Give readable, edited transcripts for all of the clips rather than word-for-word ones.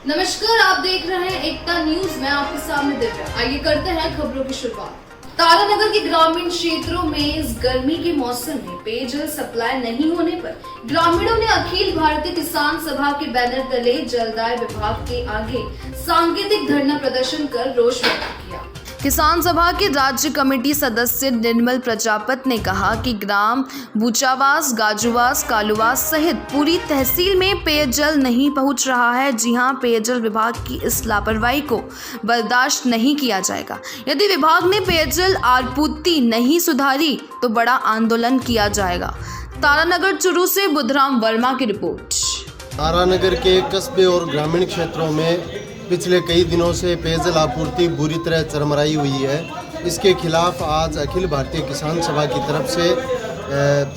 नमस्कार, आप देख रहे हैं एकता न्यूज। मैं आपके सामने दिव्या। आइए करते हैं खबरों की शुरुआत। तारानगर के ग्रामीण क्षेत्रों में इस गर्मी के मौसम में पेयजल सप्लाई नहीं होने पर ग्रामीणों ने अखिल भारतीय किसान सभा के बैनर तले जलदाय विभाग के आगे सांकेतिक धरना प्रदर्शन कर रोष व्यक्त किया। किसान सभा के राज्य कमेटी सदस्य निर्मल प्रजापत ने कहा कि ग्राम बूचावास, गाजुवास, कालुवास सहित पूरी तहसील में पेयजल नहीं पहुंच रहा है। जी हां, पेयजल विभाग की इस लापरवाही को बर्दाश्त नहीं किया जाएगा। यदि विभाग ने पेयजल आपूर्ति नहीं सुधारी तो बड़ा आंदोलन किया जाएगा। तारानगर चुरू से बुधराम वर्मा की रिपोर्ट। तारानगर के कस्बे और ग्रामीण क्षेत्रों में पिछले कई दिनों से पेयजल आपूर्ति बुरी तरह चरमराई हुई है। इसके खिलाफ आज अखिल भारतीय किसान सभा की तरफ से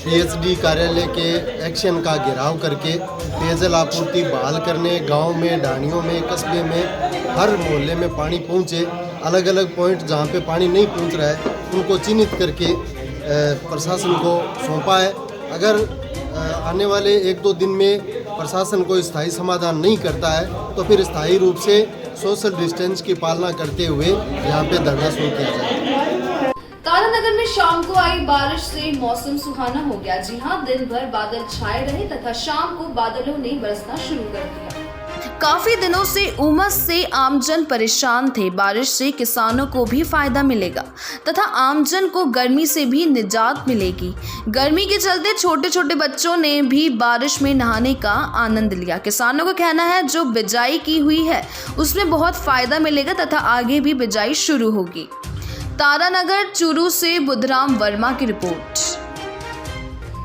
पीएचडी कार्यालय के एक्शन का घेराव करके पेयजल आपूर्ति बहाल करने, गांव में, ढाणियों में, कस्बे में, हर मोहल्ले में पानी पहुंचे। अलग अलग पॉइंट जहां पे पानी नहीं पहुंच रहा है उनको चिन्हित करके प्रशासन को सौंपा है। अगर आने वाले 1-2 दिन में प्रशासन कोई स्थायी समाधान नहीं करता है तो फिर स्थायी रूप से सोशल डिस्टेंस की पालना करते हुए यहाँ पे धरना शुरू किया जाएगा। तारानगर में शाम को आई बारिश से मौसम सुहाना हो गया। जी हां, दिन भर बादल छाए रहे तथा शाम को बादलों ने बरसना शुरू कर दिया। काफी दिनों से उमस से आमजन परेशान थे। बारिश से किसानों को भी फायदा मिलेगा तथा आमजन को गर्मी से भी निजात मिलेगी। गर्मी के चलते छोटे छोटे बच्चों ने भी बारिश में नहाने का आनंद लिया। किसानों का कहना है जो बिजाई की हुई है उसमें बहुत फायदा मिलेगा तथा आगे भी बिजाई शुरू होगी। तारानगर चुरू से बुधराम वर्मा की रिपोर्ट।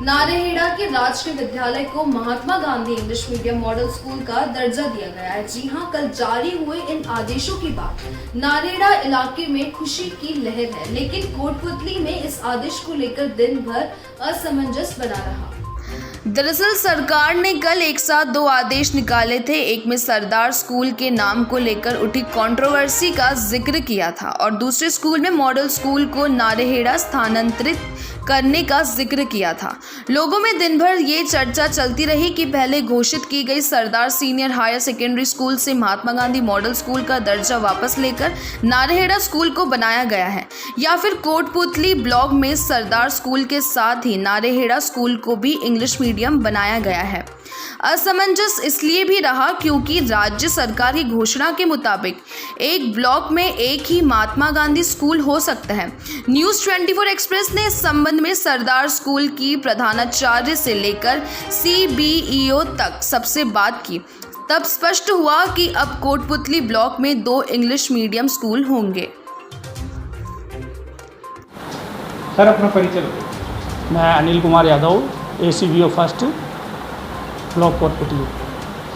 नारेहेड़ा के राजकीय विद्यालय को Mahatma Gandhi English medium model school का दर्जा दिया गया है। जी हां, कल जारी हुए इन आदेशों के बाद नारेहेड़ा इलाके में खुशी की लहर है, लेकिन कोटपुतली में इस आदेश को लेकर दिन भर असमंजस बना रहा। दरअसल सरकार ने कल एक साथ 2 आदेश निकाले थे। एक में सरदार स्कूल के नाम को लेकर उठी कंट्रोवर्सी का जिक्र किया था और दूसरे स्कूल में मॉडल स्कूल को नारेहेड़ा स्थानांतरित करने का जिक्र किया था। लोगों में दिन भर ये चर्चा चलती रही कि पहले घोषित की गई सरदार सीनियर हायर सेकेंडरी स्कूल से महात्मा गांधी मॉडल स्कूल का दर्जा वापस लेकर नारेहेड़ा स्कूल को बनाया गया है या फिर कोटपुतली ब्लॉक में सरदार स्कूल के साथ ही नारेहेड़ा स्कूल को भी इंग्लिश मीडियम बनाया गया है। असमंजस इसलिए भी रहा क्योंकि राज्य सरकार की घोषणा के मुताबिक एक ब्लॉक में एक ही महात्मा गांधी स्कूल हो सकता है। न्यूज़ 24 एक्सप्रेस ने इस संबंध में सरदार स्कूल की प्रधानाचार्य से लेकर CBEO तक सबसे बात की। तब स्पष्ट हुआ कि अब कोटपुतली ब्लॉक में 2 इंग्लिश मीडियम स्कूल होंगे। सर, अपना परिचय। मैं Anil Kumar Yadav, ACBO first, block Kotputli.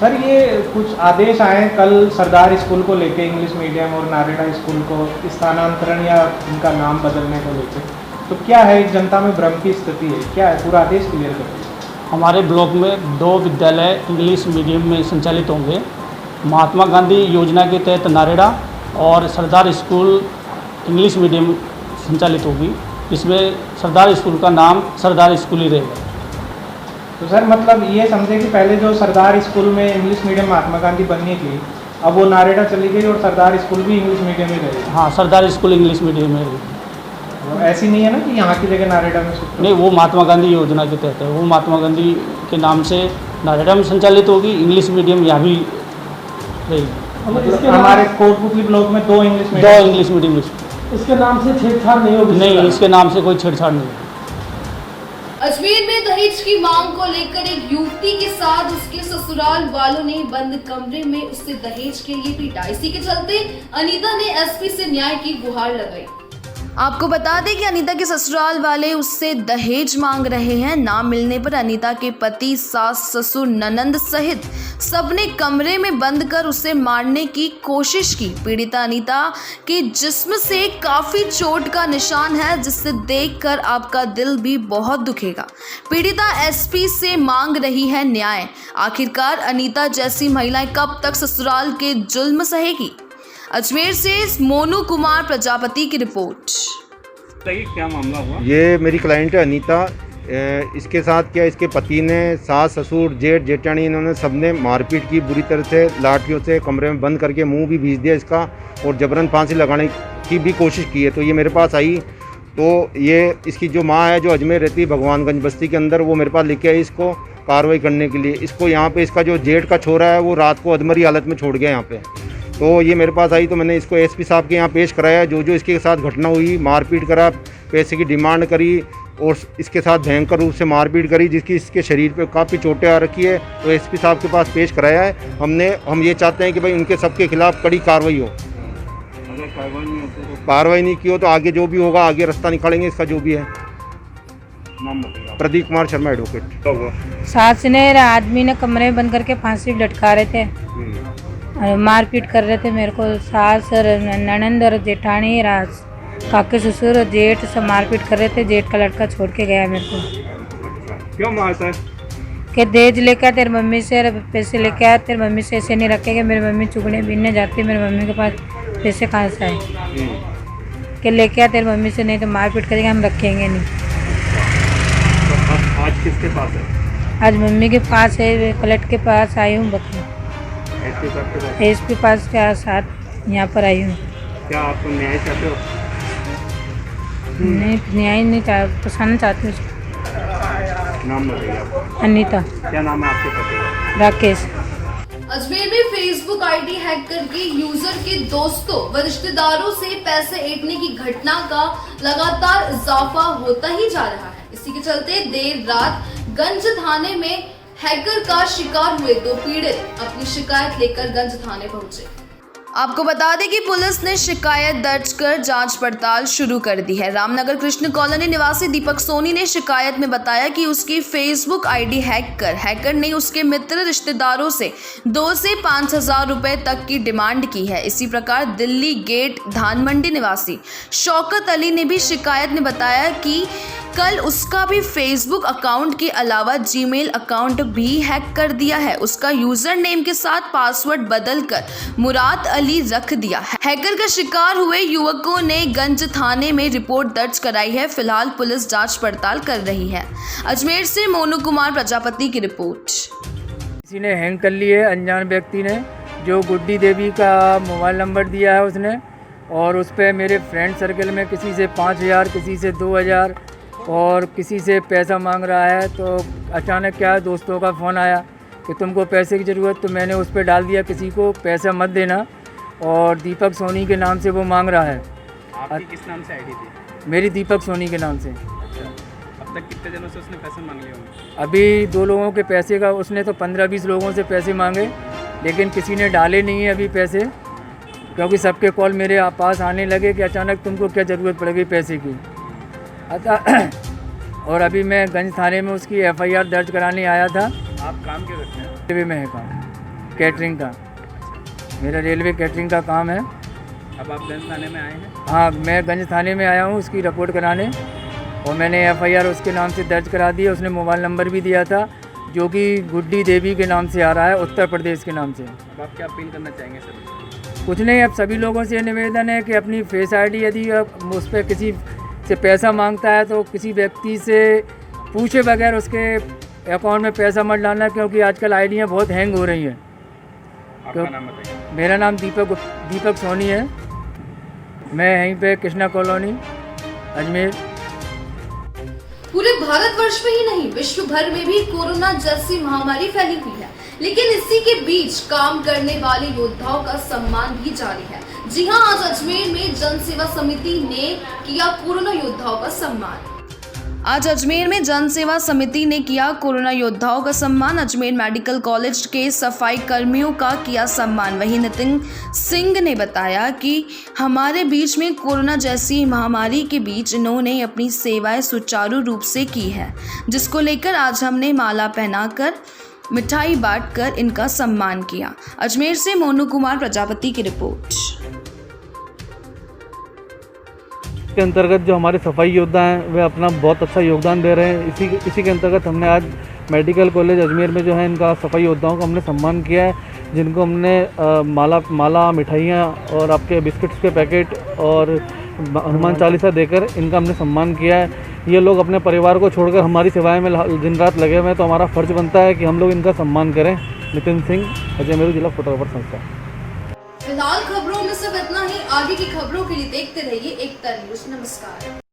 Sir, ये कुछ आदेश आए कल सरदार स्कूल को लेके इंग्लिश मीडियम और नारेहेड़ा स्कूल को स्थानांतरण या उनका नाम बदलने को लेके, तो क्या है, एक जनता में भ्रम की स्थिति है, क्या है, पूरा आदेश क्लियर करिए। हमारे ब्लॉक में 2 विद्यालय इंग्लिश मीडियम में संचालित होंगे। महात्मा गांधी योजना के तहत नारेहेड़ा और सरदार स्कूल इंग्लिश मीडियम संचालित होगी। इसमें सरदार स्कूल का नाम सरदार स्कूल ही रहेगा। तो सर, मतलब ये समझे कि पहले जो सरदार स्कूल में इंग्लिश मीडियम महात्मा गांधी बननी थी, अब वो नारेहेड़ा चली गई और सरदार स्कूल भी इंग्लिश मीडियम ही रहेगा। हाँ, सरदार स्कूल इंग्लिश मीडियम में रहेगी। ऐसी नहीं है ना कि यहाँ की जगह नारेहेड़ा में शिफ्ट? नहीं, वो महात्मा गांधी योजना के तहत है। वो महात्मा गांधी के नाम से नारेहेड़ा में संचालित होगी, इंग्लिश मीडियम यहाँ भी रहेगी। मतलब हमारे कोटपुतली ब्लॉक में 2 इंग्लिश मीडियम। इसके नाम से छेड़छाड़ नहीं होगी? नहीं, इसके नाम से कोई छेड़छाड़ नहीं। अजमेर में दहेज की मांग को लेकर एक युवती के साथ उसके ससुराल वालों ने बंद कमरे में उससे दहेज के लिए पीटा। इसी के चलते अनीता ने SP से न्याय की गुहार लगाई। आपको बता दें कि अनीता के ससुराल वाले उससे दहेज मांग रहे हैं। ना मिलने पर अनीता के पति, सास, ससुर, ननंद सहित सबने कमरे में बंद कर उसे मारने की कोशिश की। पीड़िता अनीता के जिस्म से काफी चोट का निशान है, जिससे देखकर आपका दिल भी बहुत दुखेगा। पीड़िता SP से मांग रही है न्याय। आखिरकार अनीता जैसी महिलाएं कब तक ससुराल के जुल्म सहेगी? अजमेर से मोनू कुमार प्रजापति की रिपोर्ट। क्या मामला हुआ? ये मेरी क्लाइंट है अनीता, इसके साथ क्या इसके पति ने, सास ससुर जेठ जेठानी, इन्होंने सबने मारपीट की बुरी तरह से, लाठियों से कमरे में बंद करके मुंह भी भींच दिया इसका और जबरन फांसी लगाने की भी कोशिश की है। तो ये मेरे पास आई तो ये इसकी जो माँ है जो अजमेर रहती है भगवानगंज बस्ती के अंदर, वो मेरे पास लेके आई इसको कार्रवाई करने के लिए। इसको यहाँ पे इसका जो जेठ का छोरा है वो रात को अधमरी हालत में छोड़ गया यहाँ पे। तो ये मेरे पास आई तो मैंने इसको एसपी साहब के यहाँ पेश कराया। जो जो इसके साथ घटना हुई, मारपीट करा, पैसे की डिमांड करी और इसके साथ भयंकर रूप से मारपीट करी, जिसकी इसके शरीर पे काफ़ी चोटें आ रखी है, तो एसपी साहब के पास पेश कराया है हमने। हम ये चाहते हैं कि भाई उनके सबके खिलाफ कड़ी कार्रवाई हो। अगर कार्रवाई नहीं की हो तो आगे जो भी होगा, आगे रास्ता निकालेंगे इसका जो भी है। प्रदीप कुमार शर्मा एडवोकेट। सास ने आदमी ने कमरे में बंद करके फांसी पे लटका रहे थे और मारपीट कर रहे थे मेरे को। सास और ननंद और जेठानी, काके ससुर और जेठ सब मारपीट कर रहे थे। जेठ का लड़का छोड़ के गया मेरे को। क्यों मारता है? कि दहेज लेके आ तेरी मम्मी से, पैसे लेके आ तेरी मम्मी से, ऐसे नहीं रखेंगे। मेरी मम्मी चुगने बीनने जाती है, मेरी मम्मी के पास पैसे कहाँ से आए? कि लेके आ तेरी मम्मी से, नहीं तो मारपीट करेंगे, हम रखेंगे नहीं। तो आज किसके पास है? आज मम्मी के पास है, कलेक्टर के पास आई हूँ। बकरी एसपी पास के साथ यहाँ पर आई हूँ। क्या आप न्याय चाहते हो? नहीं, न्याय नहीं पसाना चाहती हूँ। नाम बताइए आप। अनीता। क्या नाम है आपके पति का? राकेश। अजमेर में फेसबुक आईडी हैक करके यूजर के दोस्तों व रिश्तेदारों से पैसे ऐंठने की घटना का लगातार इजाफा होता ही जा रहा है। इसी के चलते देर रात गंज थाने में हैकर का शिकार हुए दो पीड़ित अपनी शिकायत लेकर गंज थाने पहुंचे। आपको बता दें कि पुलिस ने शिकायत दर्ज कर जांच पड़ताल शुरू कर दी है। रामनगर कृष्ण कॉलोनी निवासी दीपक सोनी ने शिकायत में बताया कि उसकी फेसबुक आईडी हैकर ने उसके मित्र रिश्तेदारों से 2 से 5,000 रुपए तक की डिमांड की है। इसी प्रकार दिल्ली गेट धानमंडी निवासी शौकत अली ने भी शिकायत में बताया कि कल उसका भी फेसबुक अकाउंट के अलावा जीमेल अकाउंट भी हैक कर दिया है। उसका यूजर नेम के साथ पासवर्ड बदलकर मुराद अली रख दिया है। हैकर का शिकार हुए युवकों ने गंज थाने में रिपोर्ट दर्ज कराई है। फिलहाल पुलिस जांच पड़ताल कर रही है। अजमेर से मोनू कुमार प्रजापति की रिपोर्ट। किसी ने हैंग कर ली है, अनजान व्यक्ति ने, जो गुड्डी देवी का मोबाइल नंबर दिया है उसने, और उस पर मेरे फ्रेंड सर्कल में किसी से 5,000, किसी से 2,000 और किसी से पैसा मांग रहा है। तो अचानक क्या दोस्तों का फ़ोन आया कि तुमको पैसे की ज़रूरत, तो मैंने उस पर डाल दिया किसी को पैसा मत देना, और दीपक सोनी के नाम से वो मांग रहा है। आपकी किस नाम से आईडी थी? मेरी दीपक सोनी के नाम से। अच्छा, अब तक कितने दिनों से उसने पैसे मांग लिए होंगे? अभी 2 लोगों के पैसे का उसने तो 15-20 लोगों से पैसे मांगे, लेकिन किसी ने डाले नहीं है अभी पैसे, क्योंकि सबके कॉल मेरे पास आने लगे कि अचानक तुमको क्या ज़रूरत पड़ेगी पैसे की। और अभी मैं गंज थाने में उसकी FIR दर्ज कराने आया था। आप काम क्या करते हैं? रेलवे में है काम, कैटरिंग का। मेरा रेलवे कैटरिंग का काम है। अब आप गंज थाने में आए हैं? हाँ, मैं गंज थाने में आया हूँ उसकी रिपोर्ट कराने, और मैंने FIR उसके नाम से दर्ज करा दी है। उसने मोबाइल नंबर भी दिया था जो कि गुड्डी देवी के नाम से आ रहा है, उत्तर प्रदेश के नाम से। अब आप क्या अपील करना चाहेंगे सर? कुछ नहीं, अब सभी लोगों से निवेदन है कि अपनी फेस ID यदि उस पर किसी से पैसा मांगता है तो किसी व्यक्ति से पूछे बगैर उसके अकाउंट में पैसा मत डालना, क्योंकि आजकल आईडियाँ बहुत हैंग हो रही हैं। आपका नाम बताइए। मेरा नाम दीपक सोनी है। मैं यहीं पे कृष्णा कॉलोनी अजमेर। पूरे भारतवर्ष में ही नहीं, विश्व भर में भी कोरोना जैसी महामारी फैली हुई है, लेकिन इसी के बीच काम करने वाले योद्धाओं का सम्मान भी जारी है। जी हां, आज अजमेर में जन सेवा समिति ने किया कोरोना योद्धाओं का सम्मान। आज अजमेर में जन सेवा समिति ने किया कोरोना योद्धाओं का सम्मान। अजमेर मेडिकल कॉलेज के सफाई कर्मियों का किया सम्मान। वहीं नितिन सिंह ने बताया कि हमारे बीच में कोरोना जैसी महामारी के बीच इन्होंने अपनी सेवाएं सुचारू रूप से की है, जिसको लेकर आज हमने माला पहनाकर मिठाई बांटकर इनका सम्मान किया। अजमेर से मोनू कुमार प्रजापति की रिपोर्ट। के अंतर्गत जो हमारे सफाई योद्धा हैं वे अपना बहुत अच्छा योगदान दे रहे हैं। इसी के अंतर्गत हमने आज मेडिकल कॉलेज अजमेर में जो है इनका सफाई योद्धाओं का हमने सम्मान किया है, जिनको हमने माला मिठाइयाँ और आपके बिस्किट्स के पैकेट और हनुमान चालीसा देकर इनका हमने सम्मान किया है। ये लोग अपने परिवार को छोड़कर हमारी सेवाएं में दिन रात लगे हुए हैं, तो हमारा फ़र्ज़ बनता है कि हम लोग इनका सम्मान करें। नितिन सिंह, अजमेर जिला फोटोग्राफर संस्था। फिलहाल खबरों में सिर्फ इतना ही। आगे की खबरों के लिए देखते रहिए एकता न्यूज़। नमस्कार।